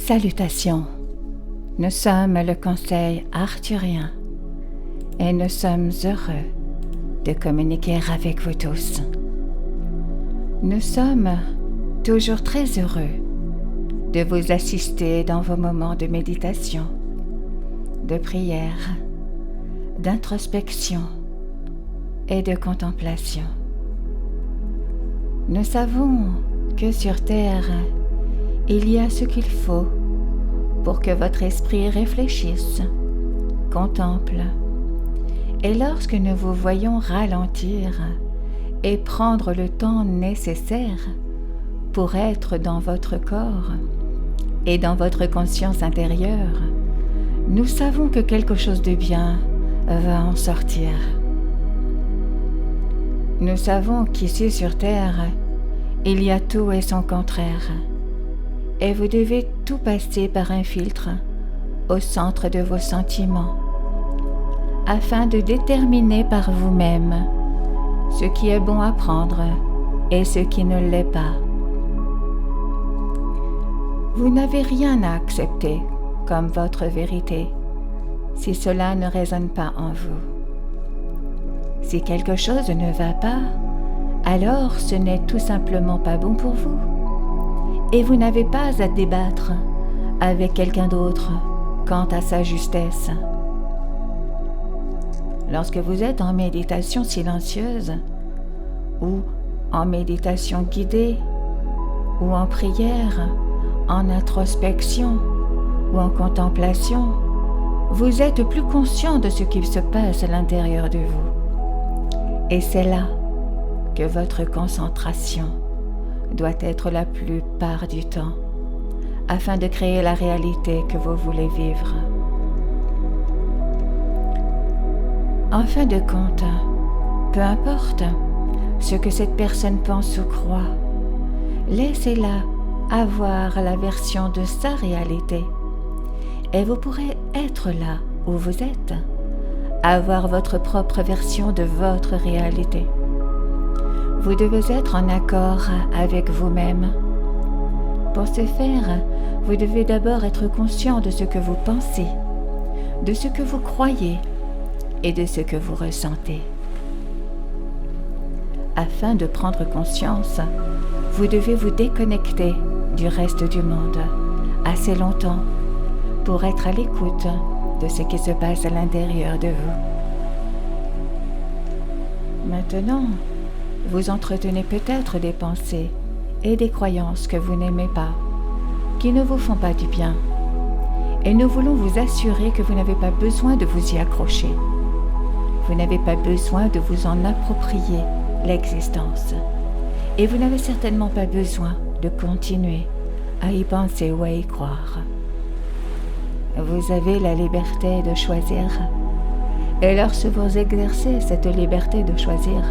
Salutations, nous sommes le Conseil arthurien et nous sommes heureux de communiquer avec vous tous. Nous sommes toujours très heureux de vous assister dans vos moments de méditation, de prière, d'introspection et de contemplation. Nous savons que sur Terre, il y a ce qu'il faut pour que votre esprit réfléchisse, contemple. Et lorsque nous vous voyons ralentir et prendre le temps nécessaire pour être dans votre corps et dans votre conscience intérieure, nous savons que quelque chose de bien va en sortir. Nous savons qu'ici sur Terre, il y a tout et son contraire. Et vous devez tout passer par un filtre au centre de vos sentiments, afin de déterminer par vous-même ce qui est bon à prendre et ce qui ne l'est pas. Vous n'avez rien à accepter comme votre vérité si cela ne résonne pas en vous. Si quelque chose ne va pas, alors ce n'est tout simplement pas bon pour vous. Et vous n'avez pas à débattre avec quelqu'un d'autre quant à sa justesse. Lorsque vous êtes en méditation silencieuse, ou en méditation guidée, ou en prière, en introspection, ou en contemplation, vous êtes plus conscient de ce qui se passe à l'intérieur de vous. Et c'est là que votre concentration doit être la plupart du temps, afin de créer la réalité que vous voulez vivre. En fin de compte, peu importe ce que cette personne pense ou croit, laissez-la avoir la version de sa réalité, et vous pourrez être là où vous êtes, avoir votre propre version de votre réalité. Vous devez être en accord avec vous-même. Pour ce faire, vous devez d'abord être conscient de ce que vous pensez, de ce que vous croyez et de ce que vous ressentez. Afin de prendre conscience, vous devez vous déconnecter du reste du monde assez longtemps pour être à l'écoute de ce qui se passe à l'intérieur de vous. Maintenant, vous entretenez peut-être des pensées et des croyances que vous n'aimez pas, qui ne vous font pas du bien. Et nous voulons vous assurer que vous n'avez pas besoin de vous y accrocher. Vous n'avez pas besoin de vous en approprier l'existence. Et vous n'avez certainement pas besoin de continuer à y penser ou à y croire. Vous avez la liberté de choisir. Et lorsque vous exercez cette liberté de choisir,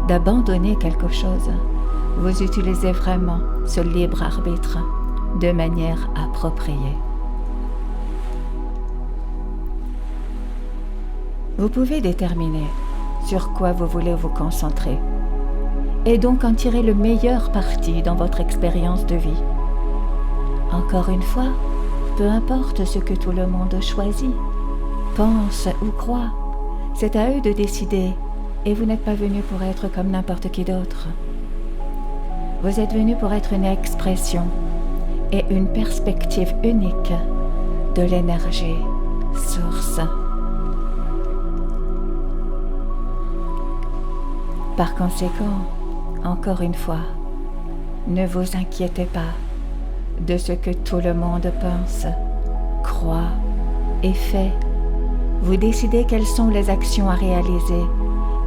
d'abandonner quelque chose, vous utilisez vraiment ce libre arbitre de manière appropriée. Vous pouvez déterminer sur quoi vous voulez vous concentrer et donc en tirer le meilleur parti dans votre expérience de vie. Encore une fois, peu importe ce que tout le monde choisit, pense ou croit, c'est à eux de décider. Et vous n'êtes pas venu pour être comme n'importe qui d'autre. Vous êtes venu pour être une expression et une perspective unique de l'énergie source. Par conséquent, encore une fois, ne vous inquiétez pas de ce que tout le monde pense, croit et fait. Vous décidez quelles sont les actions à réaliser.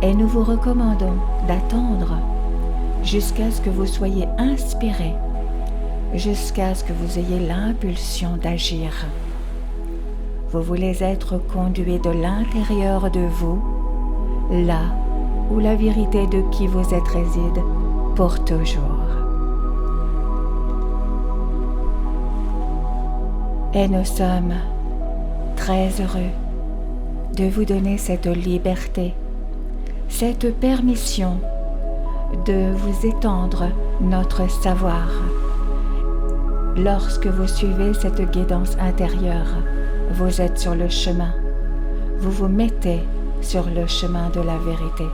Et nous vous recommandons d'attendre jusqu'à ce que vous soyez inspiré, jusqu'à ce que vous ayez l'impulsion d'agir. Vous voulez être conduit de l'intérieur de vous, là où la vérité de qui vous êtes réside pour toujours. Et nous sommes très heureux de vous donner cette liberté, cette permission de vous étendre notre savoir, Lorsque vous suivez cette guidance intérieure, vous êtes sur le chemin. Vous vous mettez sur le chemin de la vérité.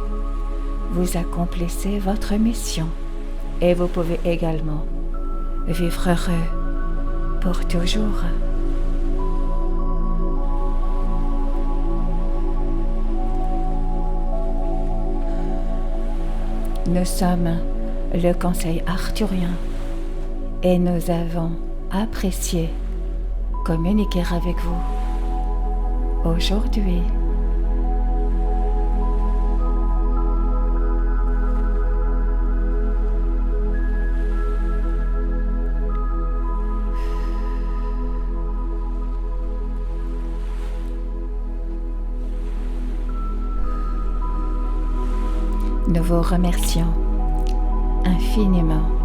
Vous accomplissez votre mission et vous pouvez également vivre heureux pour toujours. Nous sommes le conseil arthurien et nous avons apprécié communiquer avec vous aujourd'hui. Nous vous remercions infiniment